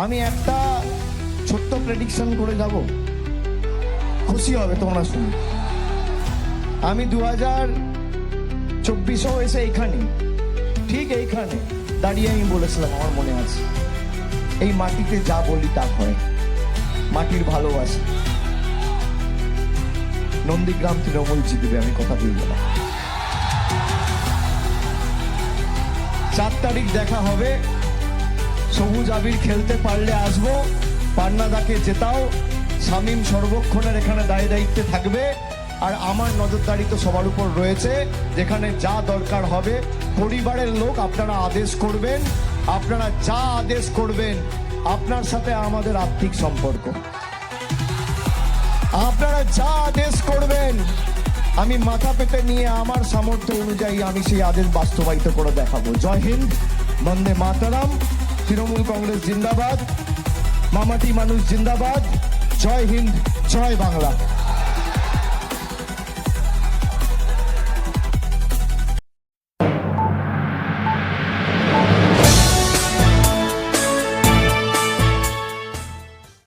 আমি একটা ছোট্ট প্রেডিকশন করে যাব, খুশি হবে তোমরা শুনে। আমি 2024-এও এসে এইখানে, ঠিক এইখানে দাঁড়িয়ে আমি বলেছিলাম, আমার মনে আছে, এই মাটিতে যা বলি তা হয়, মাটির ভালোবাসা, নন্দীগ্রাম তৃণমূল জিতবে, আমি কথা দিয়ে গেলাম। 4 তারিখ দেখা হবে, সবুজ আবির খেলতে পারলে আসবো, পান্নাদাকে জেতাও, শামীম সর্বক্ষণের এখানে দায়িত্বে থাকবে, আর আমার নজরদারি তো সবার উপর রয়েছে, যেখানে যা দরকার হবে পরিবারের লোক আপনারা আদেশ করবেন, আপনারা যা আদেশ করবেন, আপনার সাথে আমাদের আর্থিক সম্পর্ক, আপনারা যা আদেশ করবেন আমি মাথা পেতে নিয়ে আমার সামর্থ্য অনুযায়ী আমি সেই আদেশ বাস্তবায়িত করে দেখাবো। জয় হিন্দ, বন্দে মাতারাম, তৃণমূল কংগ্রেস জিন্দাবাদ, মামাটি মানুষ জিন্দাবাদ, জয় হিন্দ, জয় বাংলা।